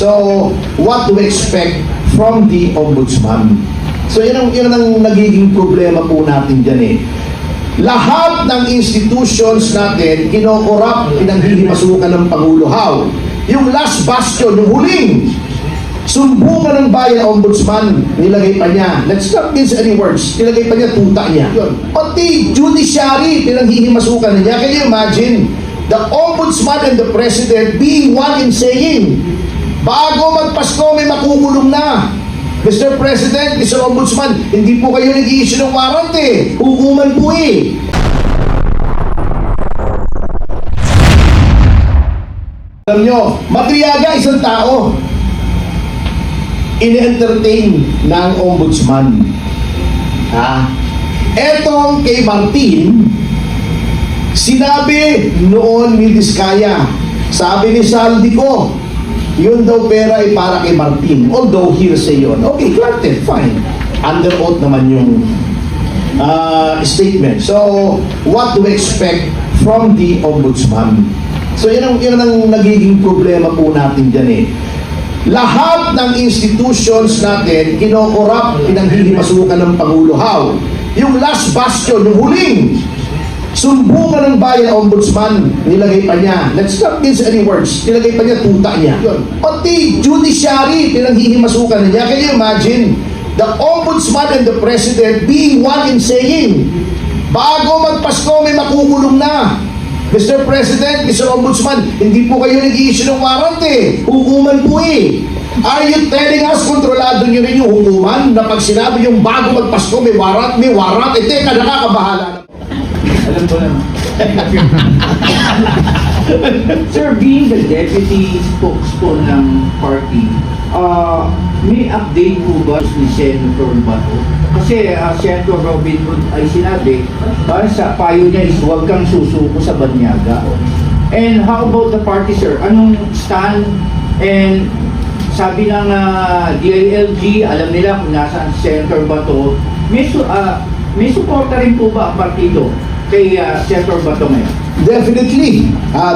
So, what do we expect from the Ombudsman? So, yun ang nagiging problema po natin dyan eh. Lahat ng institutions natin, kinokorap, pinanghihimasukan ng Pangulo. How? Yung last bastion, yung huling sumbungan ng bayan, Ombudsman, nilagay pa niya. Let's not mince any words. Nilagay pa niya, tuta niya. Pati judiciary, pinanghihimasukan na niya. Can you imagine? The Ombudsman and the President being one in saying, bago magpasko, may makukulong na. Mr. President, Mr. Ombudsman, hindi po kayo nag-i-issue ng warrant eh. Hukuman po eh. Alam nyo, Madriaga, isang tao, in-entertain ng Ombudsman. Etong kay Martin, sinabi noon ni Diskaya, sabi ni Saldico, yun daw pera ay para kay Martin. Although hearsay yun. Okay, granted, fine. Under oath naman yung statement. So, what do we expect from the Ombudsman? So, yun ang nagiging problema po natin dyan eh. Lahat ng institutions natin, kinokorap, pinanghihimasukan ng Pangulo. How? Yung last bastion, yung huling sumbungan ng bayan, Ombudsman, nilagay pa niya. Let's not mince any words. Nilagay pa niya, tuta niya. Pati judiciary, pinanghihimasukan na niya. Can you imagine? The Ombudsman and the President being one in saying, bago magpasko, may makukulong na. Mr. President, Mr. Ombudsman, hindi po kayo nag-i-issue ng warrant eh. Hukuman po eh. Are you telling us, kontrolado nyo rin yung hukuman na pag sinabi yung bago magpasko, may warrant, teka, nakakabahala na. Alam ko naman. Sir, being the deputy spokesperson ng party, may update po ba ni Senator Bato? Kasi Senator Robin Hood ay sinabi, para sa payo niya is huwag kang susuko sa banyaga. And how about the party, sir? Anong stand? And sabi ng DILG, alam nila kung nasaan si Senator Bato, may suporta rin po ba ang partido kay Senator Bato ngayon? Definitely.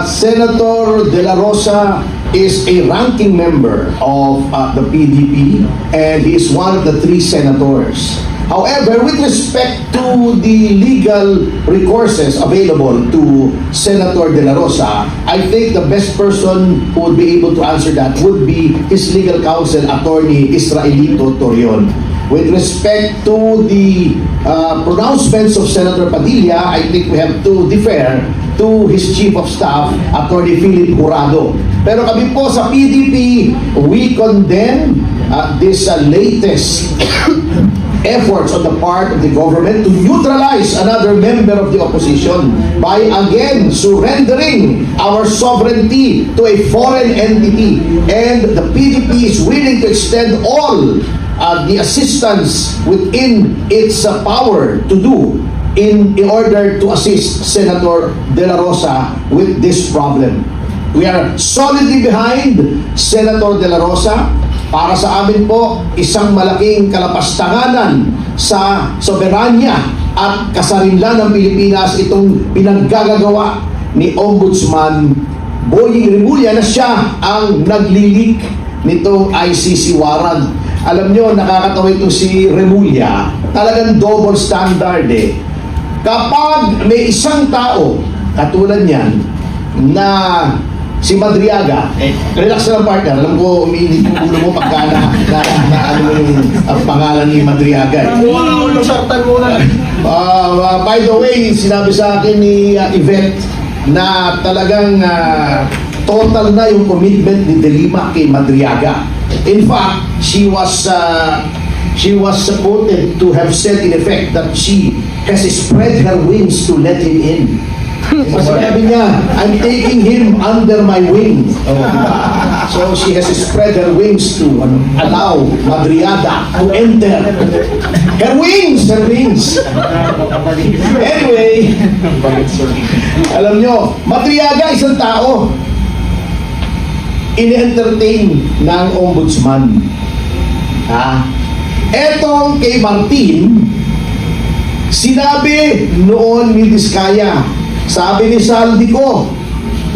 Senator De La Rosa is a ranking member of the PDP and he is one of the 3 senators. However, with respect to the legal recourses available to Senator De La Rosa, I think the best person who would be able to answer that would be his legal counsel, Attorney Israelito Torion. With respect to the pronouncements of Senator Padilla, I think we have to defer to his Chief of Staff, Attorney Philip Jurado. Pero kami po sa PDP, we condemn this latest efforts on the part of the government to neutralize another member of the opposition by again surrendering our sovereignty to a foreign entity. And the PDP is willing to extend all the assistance within its power to do in order to assist Senator De La Rosa with this problem. We are solidly behind Senator De La Rosa. Para sa amin po, isang malaking kalapastanganan sa soberanya at kasarinlan ng Pilipinas itong pinaggagawa ni Ombudsman Boying Remulla na siya ang naglilik nitong ICC warrant. Alam nyo, nakakatawa itong si Remulla, talagang double standard eh. Kapag may isang tao, katulad niyan, na si Madriaga, relax na lang partner, alam ko umiinit yung ulo mo pagka ano ang pangalan ni Madriaga. By the way, sinabi sa akin ni Yvette na talagang total na yung commitment ni De Lima kay Madriaga. In fact, she was supported to have said in effect that she has spread her wings to let him in. Sabi niya, I'm taking him under my wing. So she has spread her wings to allow Madriaga to enter. Her wings! Anyway, alam nyo, Madriaga isang tao, in-entertain ng Ombudsman. Etong kay Martin, sinabi noon ni Diskaya, sabi ni Saldico,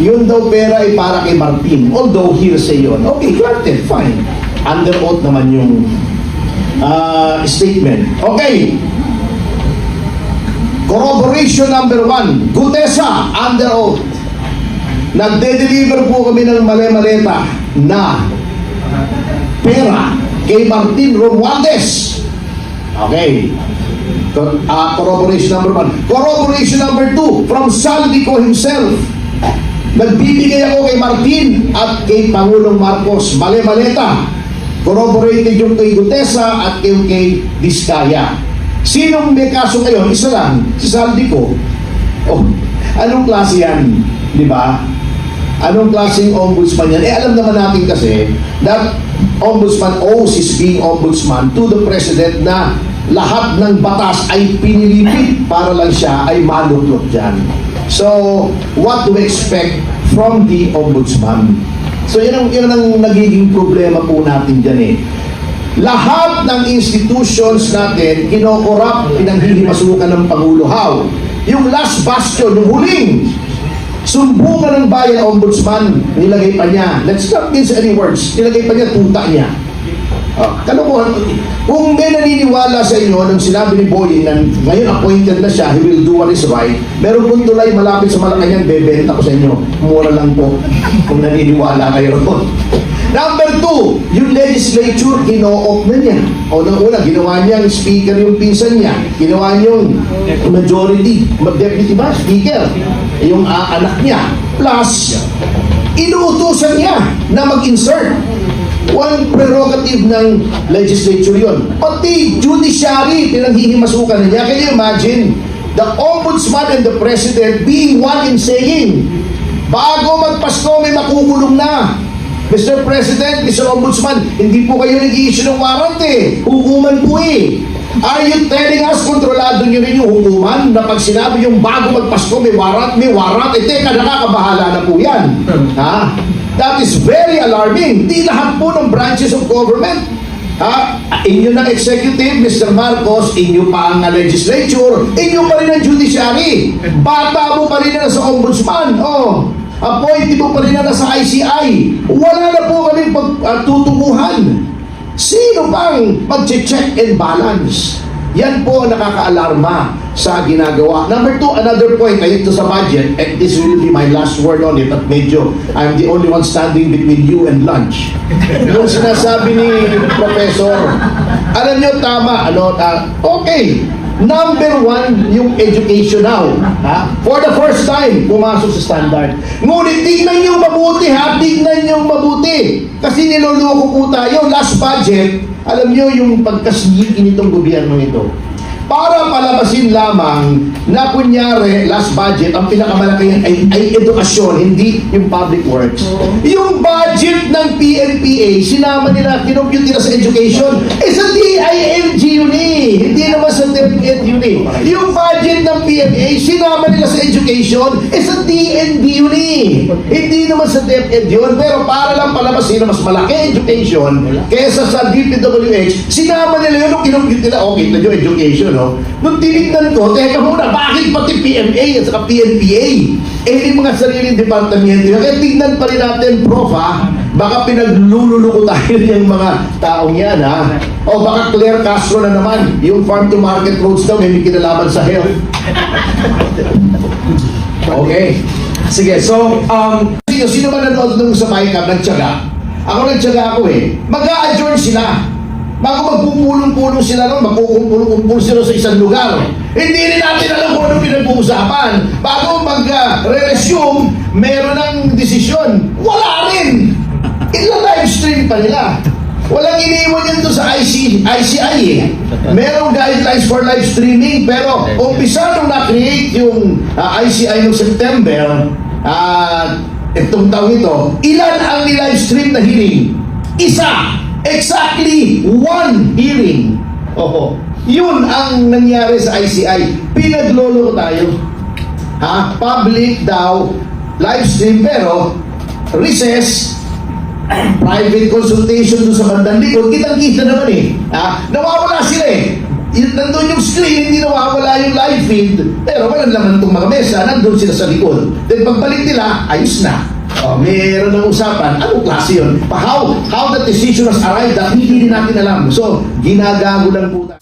yun daw pera ay para kay Martin. Although hearsay yun. Okay, granted, fine. Under oath naman yung statement. Okay. Corroboration number 1. Gutesa, under oath. Nagde-deliver po kami ng male-maleta na pera kay Martin Romualdez. Okay. Corroboration number 1. Corroboration number 2, from Saldico himself. Nagbibigay ako kay Martin at kay Pangulong Marcos male-maleta. Corroborated yung kay Gutesa at yung kay Vizcaya. Sinong may kaso ngayon? Isa lang, si Saldico. Oh, anong klase yan? Di ba? Anong klaseng ombudsman yan? Alam naman natin kasi that ombudsman owes his being ombudsman to the president na lahat ng batas ay pinilipit para lang siya ay maluklot dyan. So, what do we expect from the ombudsman? So, yun ang nagiging problema po natin dyan eh. Lahat ng institutions natin, kinokorap, pinanghihimasukan ng Pangulo. How? Yung last bastion, yung huling sumbungan ng bayan ombudsman, nilagay pa niya, let's not mince any words, nilagay pa niya tuta niya. Kalokohan, kung may naniniwala sa inyo nung sinabi ni Boying na ngayon appointed na siya, he will do what is right, meron pong tulay malapit sa Malacanang, bebenta ko sa inyo, mura lang po kung naniniwala kayo ron. Number 2, yung legislature, kino-off na niya. O nang una, ginawa niyang speaker yung pinsan niya. Ginawa niyong majority, deputy ba? Speaker. Yung anak niya. Plus, inuutusan niya na mag-insert. One prerogative ng legislature yun. Pati judiciary, pinanghihimasukan na niya. Can you imagine? The ombudsman and the president being one in saying, bago magpasko, may makukulong na. Mr. President, Mr. Ombudsman, hindi po kayo nag-i-issue ng warrant eh. Hukuman po eh. Are you telling us, kontrolado nyo rin yung hukuman na pag sinabi yung bago magpasko, may warrant, eh, teka, nakakabahala na po yan. Ha? That is very alarming. Di lahat po ng branches of government. Ha? Inyo ng executive, Mr. Marcos, inyo pa ang legislature, inyo pa rin ang judiciary. Bata mo pa rin na sa ombudsman. Oh. Appointee mo pa rin na sa ICI. Wala na po kami pagtutunguhan. Sino pang mag-check and balance? Yan po ang nakaka-alarma sa ginagawa. Number 2, another point, ayun to sa budget, and this will be my last word on it, at medyo, I'm the only one standing between you and lunch. Yung sinasabi ni Professor, alam nyo, tama, okay. Number 1, yung education now. Ha? For the first time, pumasok sa standard. Ngunit tignan nyo mabuti ha, tignan nyo mabuti. Kasi niloloko po tayo. Last budget, alam nyo yung pagkasyikin itong gobyerno ito. Para palabasin lamang na kunyari, last budget, ang pinakamalaki ay edukasyon, hindi yung public works. Yung budget ng PNPA, sinama nila, kinompute nila sa education, sa DILG yun eh. Hindi naman sa DepEd yun eh. Yung budget ng PMA, sinama nila sa education, sa DND yun eh. Hindi naman sa DepEd yun, pero para lang palabasin na mas malaki education kesa sa DPWH, sinama nila yun nung kinompute nila, okay, na yung education, no? Nung tinignan ko, teka muna, bakit pati PMA at saka PNPA? Yung mga sariling departamento yun. Kaya tignan pa rin natin, Prof, ha? Baka pinaglululuko tayo ng mga taong yan, ha? O baka Claire Castro na naman, yung farm to market roads daw, may kinalaman sa health. Okay. Sige, so, Sino ba nanood nung sa PICAM, nagtyaga? Ako nagtyaga ako eh. Mag-a-adjourn sila. Bago magpupulong-pulong sila nun, magpukumpulong-kumpul sila sa isang lugar. Hindi rin natin alam kung anong pinag-uusapan. Bago mag-resume, meron ng desisyon. Wala rin! Ila-live stream pa nila. Walang iniwan yan doon sa ICI eh. Merong guidelines for live streaming, pero umpisa nung na-create yung ICI noong September, itong taong ito, ilan ang ni-live stream na hearing? Isa! Exactly 1 hearing. Oho. Yun ang nangyari sa ICI. Pinaglolo ko tayo. Ha? Public daw, live stream, pero recess, private consultation doon sa bandang likod, kitang-kita naman eh. Ha? Nawawala sila eh. nandun yung screen, hindi nawawala yung live feed, pero walang laman itong mga mesa, nandun sila sa likod. Then pagbalik nila, ayos na. Mayroon ng usapan, anong klase yun? How the decision was arrived at hindi rin natin alam. So, ginagago lang po tayo.